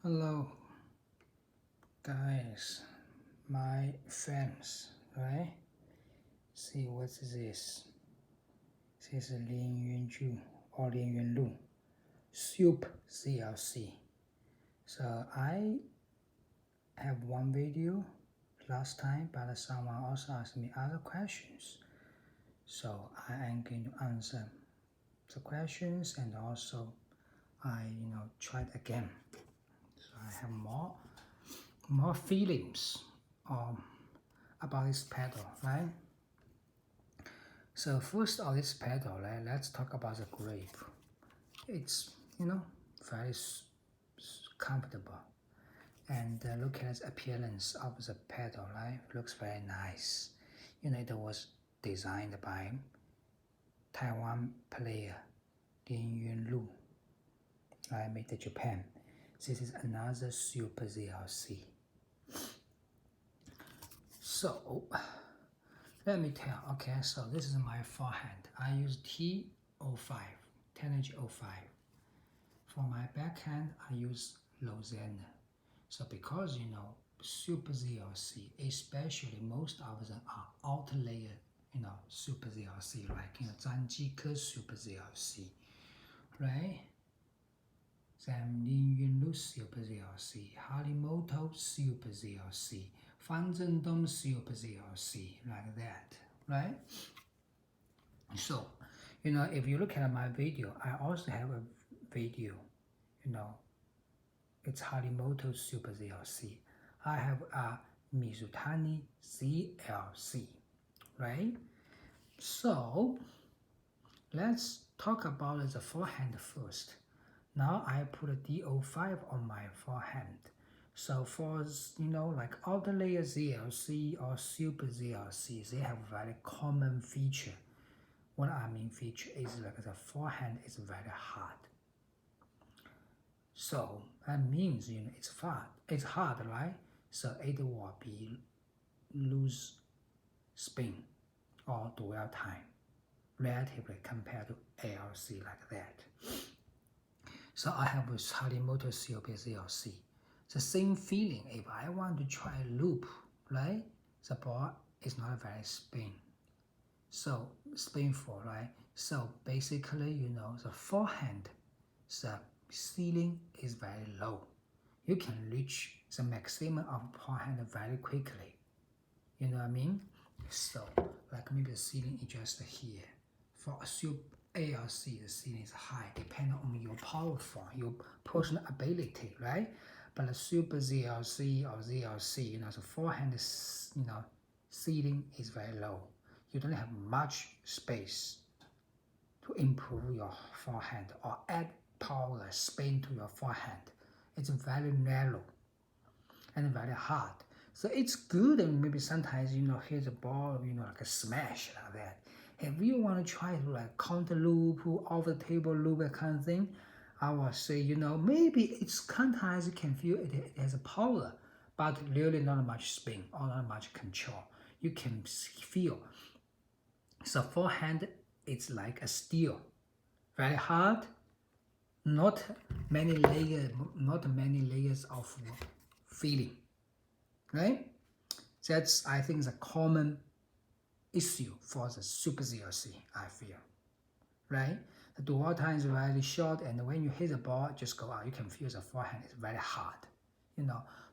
Hello, guys, my friends, right? See what's this? This is Lin Yun-Ju or Lin Yun-Ju Super ZLC. So I have one video last time, but someone also asked me other questions. So I am going to answer the questions and also I tried again. So I have more feelings about this pedal, right? So first of this pedal, right, let's talk about the grip. It's very comfortable, and look at the appearance of the pedal, right? Looks very nice. It was designed by Taiwan player Lin Yun-Ju, right, made in Japan. This is another Super ZLC. So let me tell. Okay, so this is my forehand. I use T05, 10H05. For my backhand, I use Lin. So because Super ZLC, especially most of them are outer layer, Super ZLC, like Zanjike Super ZLC, right? Then Lin Yun-Ju Super ZLC, Harimoto Super ZLC, Fan Zhendong Super ZLC, like that, right? So, if you look at my video, I also have a video, it's Harimoto Super ZLC. I have a Mizutani ZLC, right? So, let's talk about the forehand first. Now I put a D05 on my forehand. So for like outer layer ZLC or Super ZLC, they have a very common feature. What I mean feature is like the forehand is very hard. So that means it's hard, right? So it will be lose spin or dwell time relatively compared to ALC like that. So I have with Harimoto Super ZLC. The same feeling if I want to try loop, right? The ball is not very spin. So spinful, right? So basically, the forehand, the ceiling is very low. You can reach the maximum of forehand very quickly. You know what I mean? So like maybe the ceiling is just here. For a Super ALC, the ceiling is high, depending on your power form, your personal ability, right? But the Super ZLC or ZLC, the forehand is, ceiling is very low. You don't have much space to improve your forehand or add power, spin to your forehand. It's very narrow and very hard. So it's good and maybe sometimes, hit the ball, like a smash like that. If you want to try to like counter loop, off the table loop, that kind of thing, I will say, maybe it's sometimes you can feel it has a power, but really not much spin or not much control. You can feel. So forehand, it's like a steel, very hard, not many layers of feeling, right? That's, I think, the common issue for the Super ZLC, I feel, right? The dwell time is very short, and when you hit the ball, just go out. You can feel the forehand is very hard.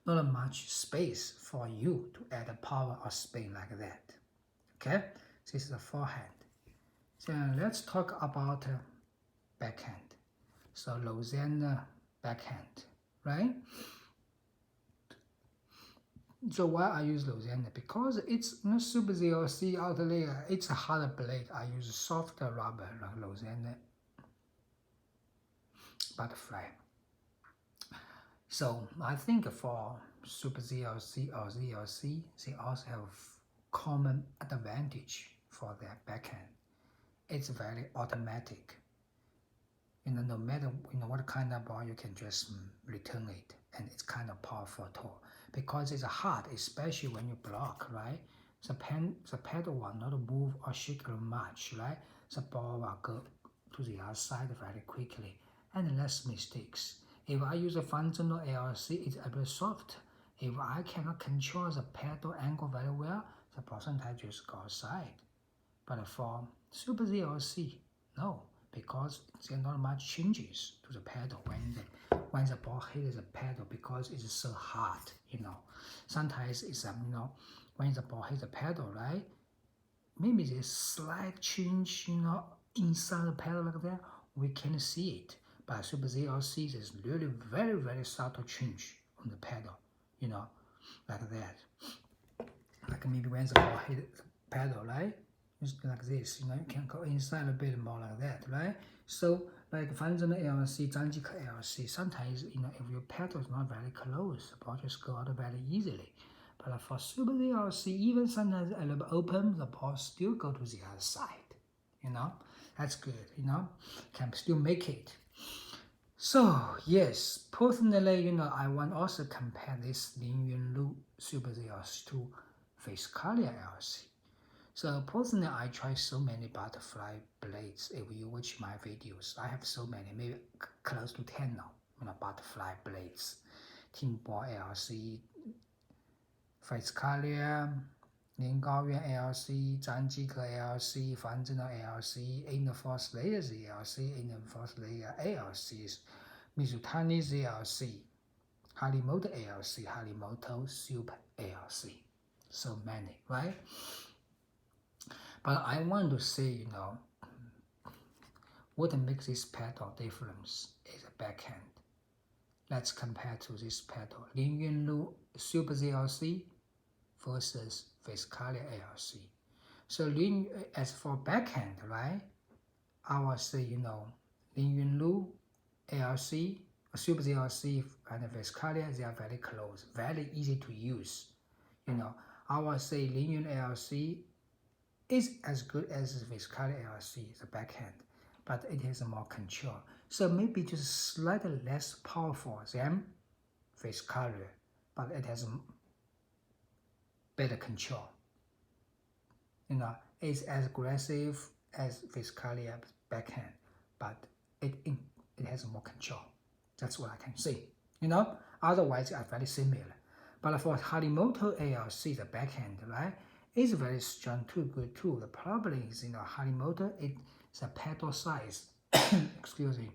Not much space for you to add a power or spin like that. Okay, this is the forehand. So let's talk about backhand. So Lin backhand, right? So why I use Lin? Because it's not Super ZLC outer layer. It's a harder blade. I use softer rubber like Lin butterfly. So I think for Super ZLC or ZLC, they also have common advantage for their backhand. It's very automatic. No matter what kind of ball, you can just return it, and it's kind of powerful too. Because it's hard, especially when you block, right? The pedal will not move or shake very much, right? The ball will go to the other side very quickly and less mistakes. If I use a functional LC, it's a bit soft. If I cannot control the pedal angle very well, the percentage just go outside. But for Super ZLC, no, because there are not much changes to the pedal when the ball hits the pedal because it's so hard, Sometimes it's when the ball hits the pedal, right? Maybe there's slight change, inside the pedal like that. We can see it. But Super ZLC is really very, very subtle change on the pedal, like that. Like maybe when the ball hit the pedal, right? Just like this, you can go inside a bit more like that, right? So like functional LC, 张继科 LC, sometimes, if your pedal is not very close, the ball just go out very easily. But for Super ZLC, even sometimes a little bit open, the ball still go to the other side, That's good, can still make it. So yes, personally, I want also compare this Lin Yun-Ju Super ZLC to Viscalia LC. So personally, I try so many butterfly blades. If you watch my videos, I have so many, maybe close to 10 now, butterfly blades. Tingball LC, Viscalia, Lingaoyuan LC, 张继科 LC, functional LC, inner force layer ZLC, inner force layer ALCs, Mizutani ZLC, Harimoto LC, Harimoto Super LC. So many, right? But I want to say, what makes this pedal difference is the backhand. Let's compare to this pedal. Lin Yun-Ju Super ZLC versus Viscalia LC. So as for backhand, right? I will say, Lin Yun-Ju LC, Super ZLC and Viscalia, they are very close, very easy to use. I will say Lin Yun LC is as good as Viscalia LC, the backhand, but it has more control. So maybe just slightly less powerful than Viscalia, but it has better control. It's as aggressive as Viscalia backhand, but it has more control. That's what I can say. Otherwise they are very similar. But for Harimoto ALC, the backhand, right, is very strong too, good too. The problem is, Harimoto, it's a pedal size, excuse me,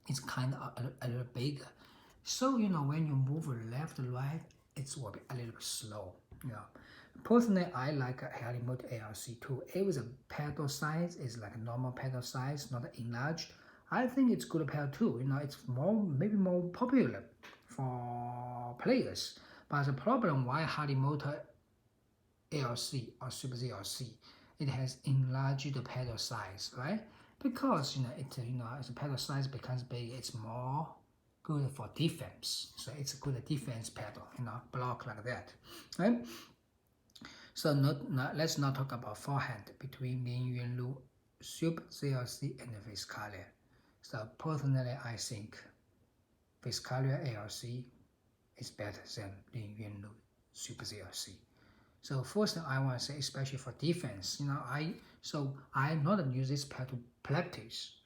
it's kind of a little bigger. So, when you move left to right, it will be a little bit slow. Personally, I like Harimoto ALC too. If the pedal size is like a normal pedal size, not enlarged, I think it's good pedal too. It's maybe more popular for players. But the problem why Harimoto ALC or Super ZLC, it has enlarged the pedal size, right? Because as the pedal size becomes big, it's more good for defense. So it's a good defense pedal, block like that, right? So let's not talk about forehand between Lin Yun-Ju Super ZLC and Viscalia. So personally, I think Viscalia ALC is better than Lin Yun-Ju Super ZLC. So first thing I want to say, especially for defense, I not use this pedal to practice,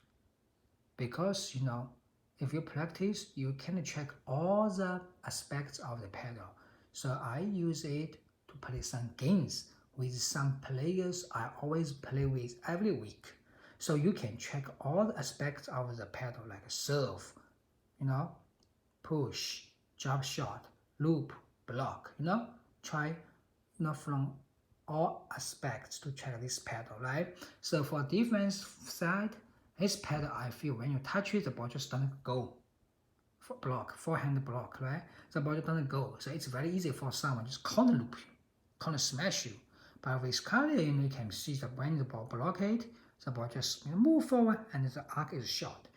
because if you practice, you can check all the aspects of the pedal. So I use it to play some games with some players I always play with every week. So you can check all the aspects of the pedal, like serve, push, drop shot, loop, block, try from all aspects to check this pedal, right? So for defense side, this pedal, I feel when you touch it, the ball just doesn't go. For block, forehand block, right? The ball just doesn't go. So it's very easy for someone just counter loop you, counter smash you. But with Viscalia, you can see that when the ball block it, the ball just move forward and the arc is short.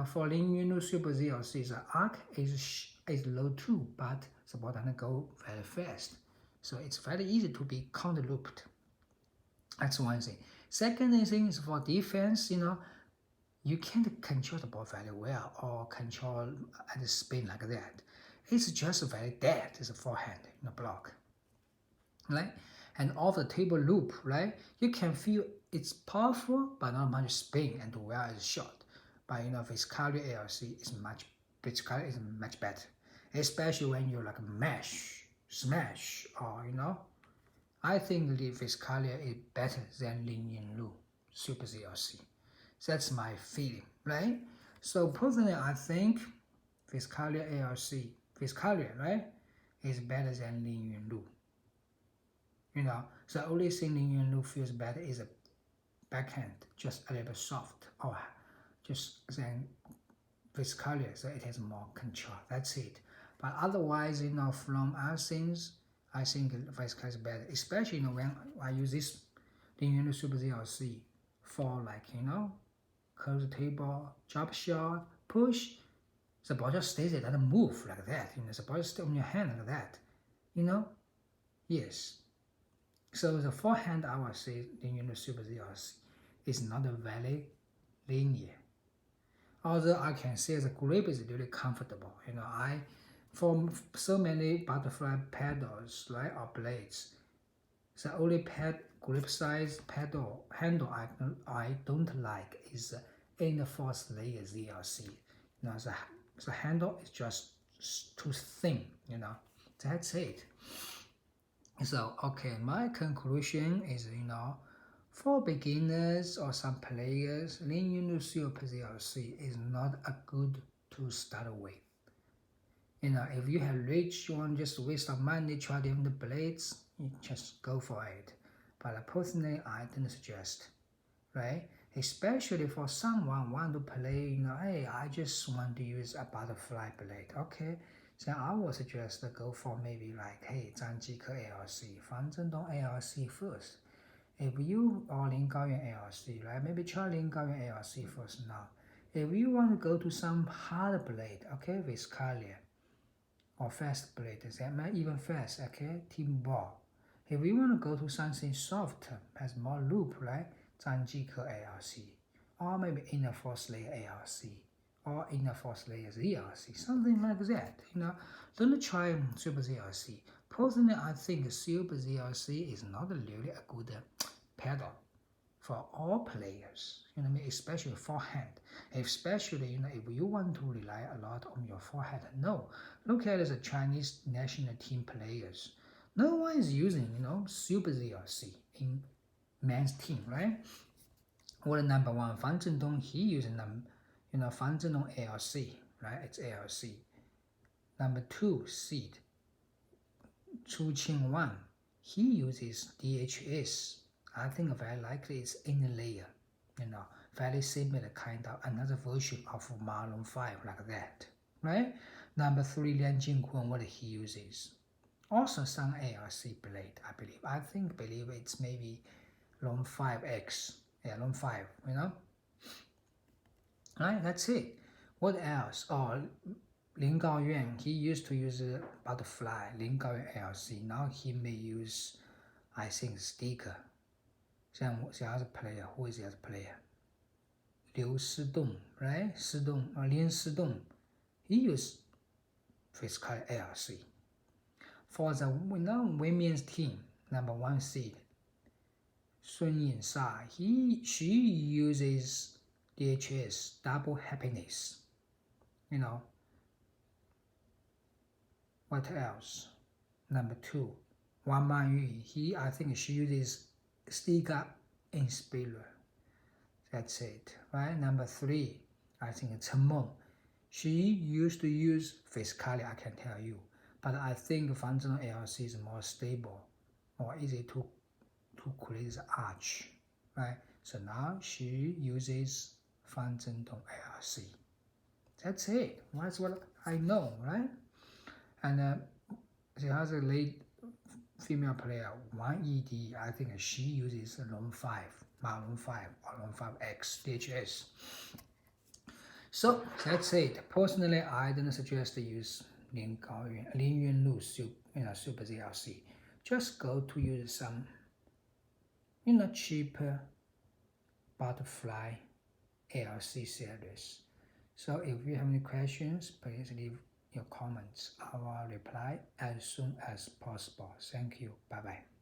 For Lin Yun-Ju Super ZLC, the arc is low too, but the ball doesn't go very fast. So it's very easy to be counter looped. That's one thing. Second thing is for defense, you can't control the ball very well or control at the spin like that. It's just very dead as a forehand block, right? And off the table loop, right? You can feel it's powerful but not much spin and well is short. But Viscalia ALC is much Viscalia is much better, especially when you like smash, or I think the Viscalia is better than Lin Yun-Ju Super ZLC. That's my feeling, right? So personally, I think Viscalia ALC, right, is better than Lin Yun-Ju. The only thing Lin Yun-Ju feels better is a backhand, just a little bit soft, or just than Viscalia, so it has more control. That's it. But otherwise, from other things, I think Viscalia is better, especially when I use this Lin Yun-Ju Super ZLC for like close the table, drop shot, push. The ball just stays there, doesn't move like that. The ball just stays on your hand like that. Yes. So the forehand, I would say, Lin Yun-Ju Super ZLC is not very linear. Although I can say the grip is really comfortable. For so many butterfly paddles, right, or blades, the only grip size handle I don't like is inner force layer ZLC. The handle is just too thin. That's it. So okay, my conclusion is for beginners or some players, Lin Yun-Ju Super ZLC is not a good to start with. If you have rich, you want just waste of money, try different blades, you just go for it. But personally, I don't suggest, right? Especially for someone want to play, hey, I just want to use a butterfly blade. Okay, then I would suggest to go for maybe like, hey, 张继科 ALC, 方振东 ALC first. If you or Lin Gaoyuan ALC, right? Maybe try Lin Gaoyuan ALC first now. If you want to go to some hard blade, okay, Viscalia, or fast blade, that might even fast, okay, team ball. If you want to go to something softer, has more loop, right? 张继科 ALC, or maybe inner force layer ALC, or inner force layer ZLC, something like that. Don't try Super ZLC. Personally, I think Super ZLC is not really a good pedal for all players. Especially forehand. Especially, if you want to rely a lot on your forehand. No, look at the Chinese national team players. No one is using, Super ZLC in men's team, right? Or number one, Fan Zhendong, he using Fan Zhendong ALC, right? It's ALC. Number two, seed. Chu Qingwan, he uses DHS. I think very likely it's inner layer, very similar kind of another version of Marlon 5 like that, right? Number three, Lian Jingquan, what he uses. Also some ALC blade, I believe. Believe it's maybe Long 5X. Yeah, Long 5, Right, that's it. What else? Oh, Lin Gaoyuan, he used to use butterfly, Lin Gaoyuan ALC. Now he may use, I think, sticker. 像the other player, who is the other player? Liu Shidong, right? Lin Shidong, he used Viscalia ALC. For the women's team, number one seed, Sun Yinsha, she uses DHS, double happiness. What else? Number two, Wang Manyu, I think she uses sticker inspirer. That's it, right? Number three, I think Chen Meng, she used to use Viscalia, I can tell you. But I think Fan Zhendong ALC is more stable, more easy to create the arch, right? So now she uses Fan Zhendong ALC. That's it. That's what I know, right? And the other late female player, Wang Yidi, I think she uses Long 5, Marlon 5, or Long 5X DHS. So that's it. Personally, I don't suggest to use Lin Yun-Ju Super ZLC. Just go to use some, cheaper butterfly ALC series. So if you have any questions, please leave your comments. I will reply as soon as possible. Thank you. Bye-bye.